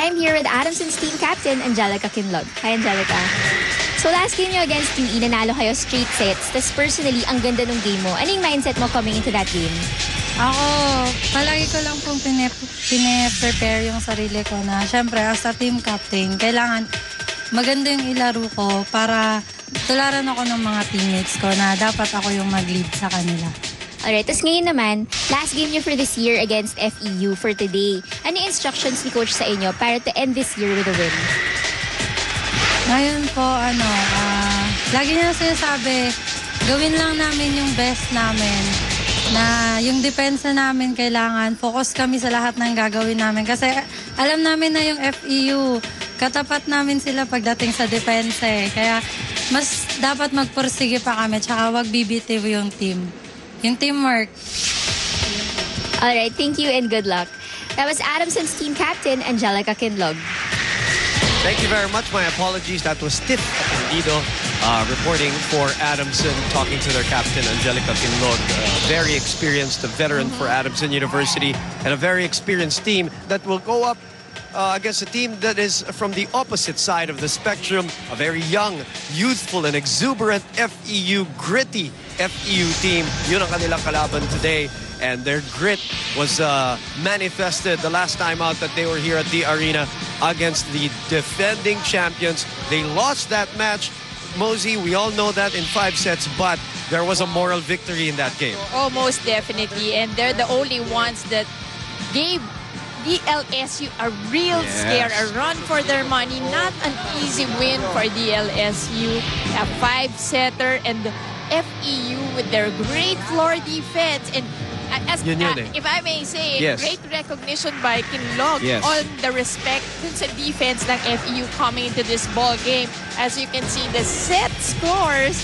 I'm here with Adamson's team captain, Angelica Kinlog. Hi, Angelica. So last game nyo against UE, nanalo kayo straight sets. Tapos personally, ang ganda ng game mo. Ano yung mindset mo coming into that game? Ako, palagi ko lang pong pine-prepare yung sarili ko na syempre as a team captain, kailangan maganda yung ilaro ko para tularan ako ng mga teammates ko na dapat ako yung mag-lead sa kanila. Alright, tapos ngayon naman, last game nyo for this year against FEU for today. Ano yung instructions ni Coach sa inyo para to end this year with a win? Ngayon po, lagi niya sinasabi, gawin lang namin yung best namin. Na yung depensa namin kailangan, focus kami sa lahat ng gagawin namin. Kasi alam namin na yung FEU, katapat namin sila pagdating sa depensa eh. Kaya mas dapat magpursige pa kami, tsaka wag bibitiw yung team. Yung teamwork. Alright, thank you and good luck. That was Adamson's team captain, Angelica Kinlog. Thank you very much. My apologies. That was Tiff Aprendido reporting for Adamson, talking to their captain, Angelica Kinlog. Very experienced, a veteran for Adamson University, and a very experienced team that will go up against a team that is from the opposite side of the spectrum, a very young, youthful, and exuberant FEU, gritty FEU team. Yun ang kanilang kalaban today. And their grit was manifested the last time out that they were here at the arena against the defending champions. They lost that match. Mosey, we all know that in 5 sets, but there was a moral victory in that game. Oh, most definitely. And they're the only ones that gave DLSU a real scare, a run for their money. Not an easy win for DLSU. A 5-setter and the FEU with their great floor defense. And if I may say, great recognition by Kinlog on the respect sa defense ng FEU coming into this ball game. As you can see, the set scores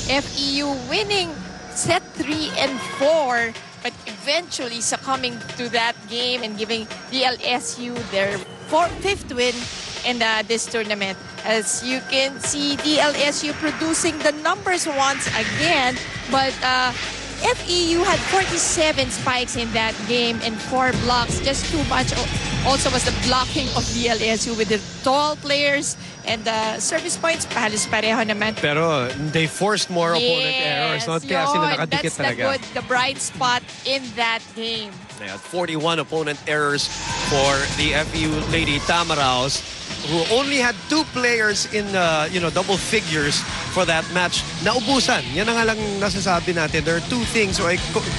FEU winning set 3 and 4, but eventually succumbing to that game and giving DLSU their 5th win in this tournament. As you can see, DLSU producing the numbers once again, but FEU had 47 spikes in that game and 4 blocks. Just too much also was the blocking of DLSU with the tall players and service points. Halos pareho naman. Pero they forced more opponent errors. Not kaya sila nakadikit talaga. That's the bright spot in that game. They had 41 opponent errors for the FEU Lady Tamaraws, who only had 2 players in double figures for that match. Naubusan. Yan ang lang nasasabi natin. There are 2 things,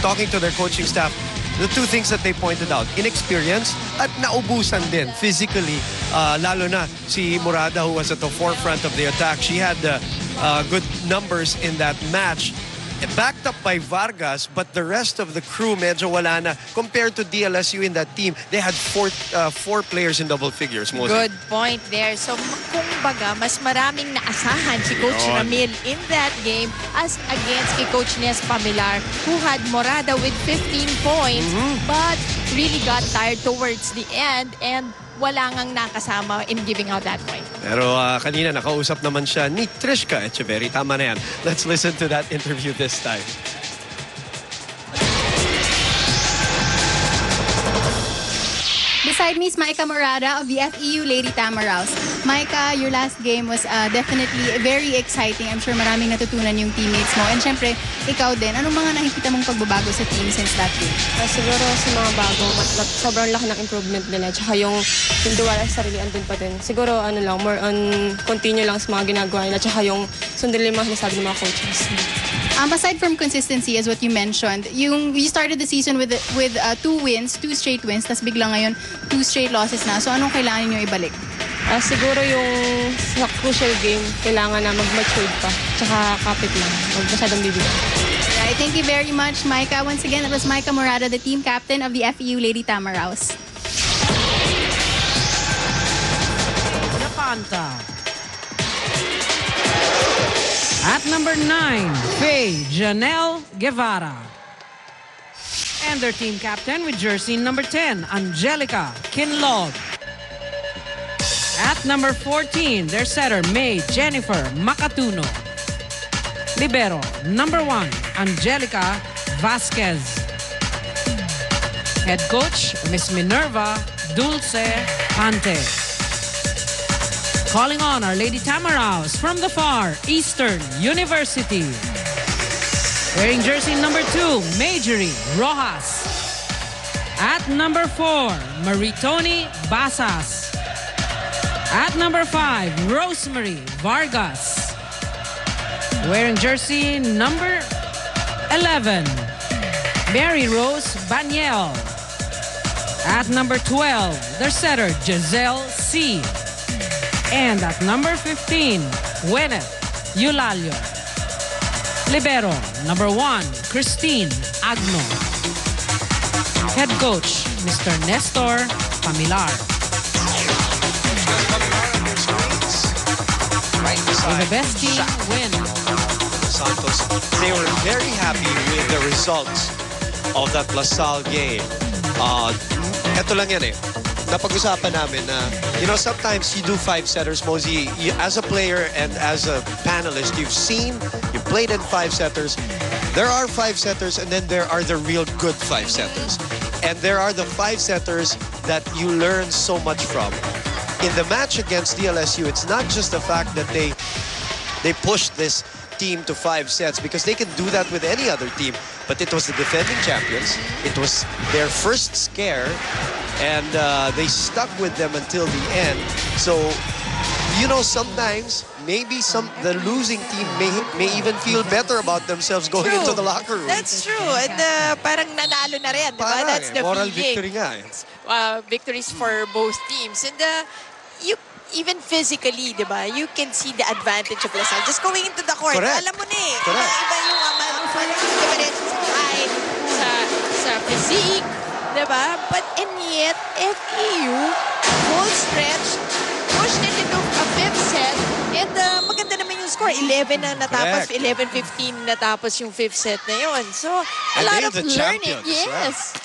talking to their coaching staff, the 2 things that they pointed out. Inexperience at naubusan din physically. Lalo na si Murada, who was at the forefront of the attack. She had good numbers in that match. Backed up by Vargas, but the rest of the crew medyo wala na. Compared to DLSU in that team, they had 4 players in double figures. Mostly. Good point there. So, kumbaga, mas maraming naasahan si Coach Ramil in that game as against kay Coach Nes Pamilar, who had Morada with 15 points, but really got tired towards the end and wala ngang nakasama in giving out that point. Pero kanina nakausap naman siya ni Trishka Echeverry. Tama na yan. Let's listen to that interview this time. Beside me is Micah Morada of the FEU Lady Tamaraws. Micah, your last game was definitely very exciting. I'm sure maraming natutunan yung teammates mo. And syempre, ikaw din. Anong mga nakikita mong pagbabago sa team since that game? Siguro sa mga bago, sobrang laki ng improvement nila. Tsaka yung duwala sa sarili, andun pa din. Siguro more on continue lang sa mga ginagawa nila. Tsaka yung sundin yung mga sinasabi ng mga coaches. Aside from consistency, as what you mentioned, you started the season with 2 wins, 2 straight wins, tas bigla ngayon 2 straight losses na. So anong kailangan niyo ibalik? Siguro yung sa crucial game, kailangan na mag-mature pa. Tsaka kapit lang. Huwag masyadong bibigyan. Alright, thank you very much, Micah. Once again, that was Micah Morada, the team captain of the FEU Lady Tamaraws. At number 9, Faye Janelle Guevara. And their team captain with jersey number 10, Angelica Kinlog. At number 14, their setter, May Jennifer Macatuno. Libero, number 1, Angelica Vasquez. Head coach, Miss Minerva Dulce Pante. Calling on our Lady Tamaraws from the far Eastern University. Wearing jersey number 2, Majorie Rojas. At number 4, Maritoni Basas. At number 5, Rosemary Vargas. Wearing jersey number 11, Mary Rose Baniel. At number 12, their setter, Giselle C. And at number 15, Gwyneth Eulalio. Libero, number 1, Christine Agno. Head coach, Mr. Nestor Pamilar. Will the best team win? Santos, they were very happy with the results of that LaSalle game. Ito lang yan eh. Napag-usapan namin na, you know, sometimes you do 5-setters, Mosey. As a player and as a panelist, you've played in 5-setters. There are 5-setters and then there are the real good 5-setters. And there are the 5-setters that you learn so much from. In the match against DLSU, it's not just the fact that they pushed this team to 5 sets, because they can do that with any other team. But it was the defending champions. It was their first scare, and they stuck with them until the end. So, you know, sometimes maybe the losing team may even feel better about themselves going into the locker room. That's true. And parang nanalo na rin, diba? That's the moral feeling. victory nga eh. Victories for both teams. And even physically, diba, you can see the advantage of LaSalle. Just going into the court, Correct. alam mo na eh. Correct. Iba yung difference sa height, sa physique, diba? But and yet, FEU, full stretch, pushed it into a 5th set, and maganda naman yung score. 11 na natapos, 11-15 natapos yung 5th set na yun. So, a lot of learning. Yes.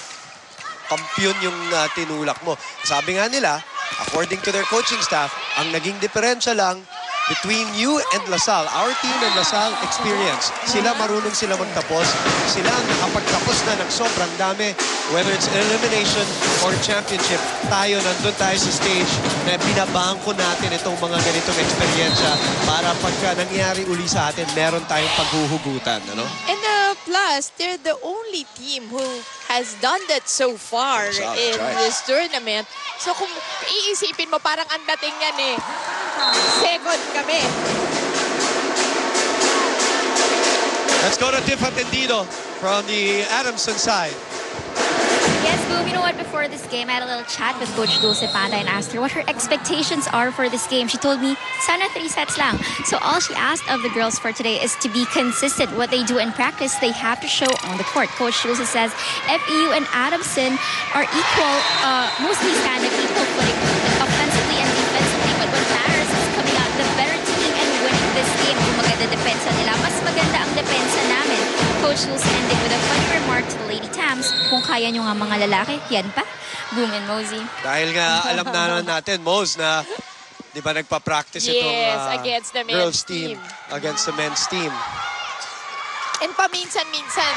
Kampiyon yung tinulak mo. Sabi nga nila, according to their coaching staff, ang naging diferensya lang between you and LaSalle, our team and LaSalle, experience. Sila marunong sila magtapos. Sila ang nakapagtapos na ng sobrang dami. Whether it's elimination or championship, nandun tayo sa stage na binabangko natin itong mga ganitong eksperyensya para pagka nangyari uli sa atin, meron tayong paghuhugutan. Ano? And plus, they're the only team who has done that so far in this tournament. So kung iisipin mo, parang ang dating yan eh. Second kami. Let's go to Tiff Atendido from the Adamson side. Yes, Boom, you know what? Before this game, I had a little chat with Coach Dulce Panda and asked her what her expectations are for this game. She told me, sana 3 sets lang. So all she asked of the girls for today is to be consistent. What they do in practice, they have to show on the court. Coach Dulce says FEU and Adamson are equal, mostly standing equal footing offensively and defensively. But what matters is coming out the better team and winning this game. Kung maganda depensa nila, mas maganda ang depensa namin. Coach Dulce ending with a funny remark to the Lady Tams, kung kaya nyo nga mga lalaki, yan pa. Boom and Mosey. Dahil nga alam na natin, Mose, na di ba nagpa-practice itong against the girls men's team. Against the men's team. And paminsan-minsan,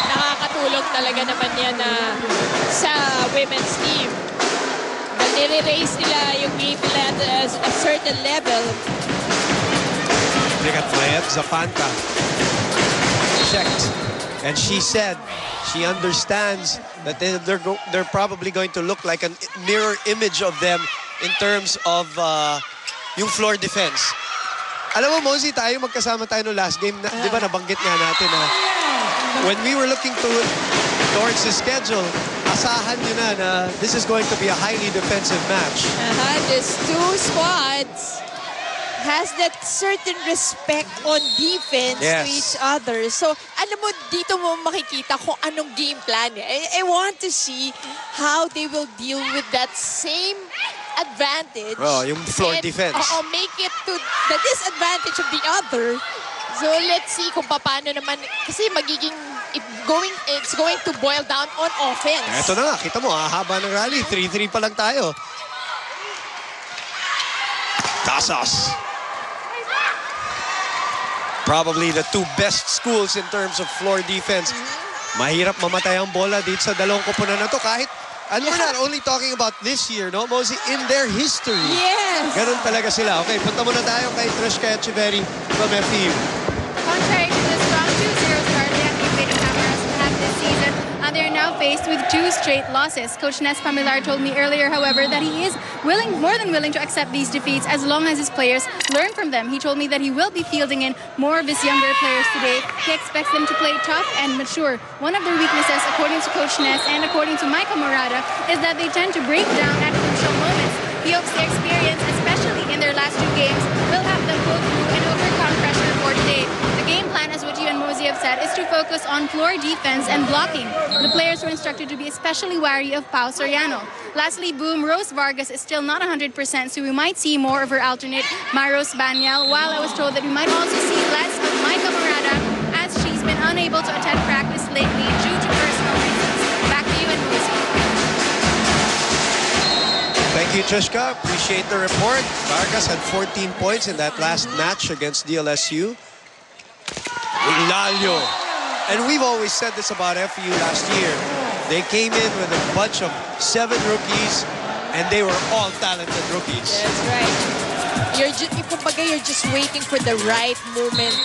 nakakatulong talaga naman yan sa women's team. Nire-raise nila yung game nila at a certain level. Look at Mayet Zapanta. Checked. And she said she understands that they're probably going to look like a mirror image of them in terms of yung floor defense. Alam mo, Mosey, tayo magkasama tayo no last game. Di ba nabanggit nga natin na when we were looking towards the schedule, asahan nyo na this is going to be a highly defensive match. These two squads has that certain respect on defense to each other. So, alam mo, dito mo makikita kung anong game plan. I want to see how they will deal with that same advantage. Oh, yung floor defense. Make it to the disadvantage of the other. So, let's see kung paano naman. Kasi it's going to boil down on offense. Ito na nga, kita mo, haba ng rally. 3-3 pa lang tayo. Casas. Probably the two best schools in terms of floor defense. Mahirap mamatay ang bola dito sa dalawang koponan na to. Kahit And we're not only talking about this year, no, Mosey, in their history. Yes. Ganun talaga sila. Okay, punta muna tayo kay Trishka Echeverry from FEU. Contrary to the strong 2-0 start the FEU Lady Tamaraws have this season, they are now faced with 2 straight losses. Coach Nes Pamilar told me earlier, however, that he is more than willing to accept these defeats as long as his players learn from them. He told me that he will be fielding in more of his younger players today. He expects them to play tough and mature. One of their weaknesses, according to Coach Nes and according to Micah Morada, is that they tend to break down at crucial moments. He hopes their experience, especially in their last 2 games, will help them go through and overcome pressure for today. The game plan, as what you and Mosey have said, is to focus on floor defense and blocking. The players were instructed to be especially wary of Pao Soriano. Lastly, boom, Rose Vargas is still not 100%, so we might see more of her alternate, Maros Banyal, while I was told that we might also see less of Micah Morada as she's been unable to attend practice lately due to personal reasons. Back to you and Mosey. Thank you, Trishka. Appreciate the report. Vargas had 14 points in that last match against DLSU. Hilario. And we've always said this about FEU last year. They came in with a bunch of 7 rookies, and they were all talented rookies. That's right. You're just waiting for the right moment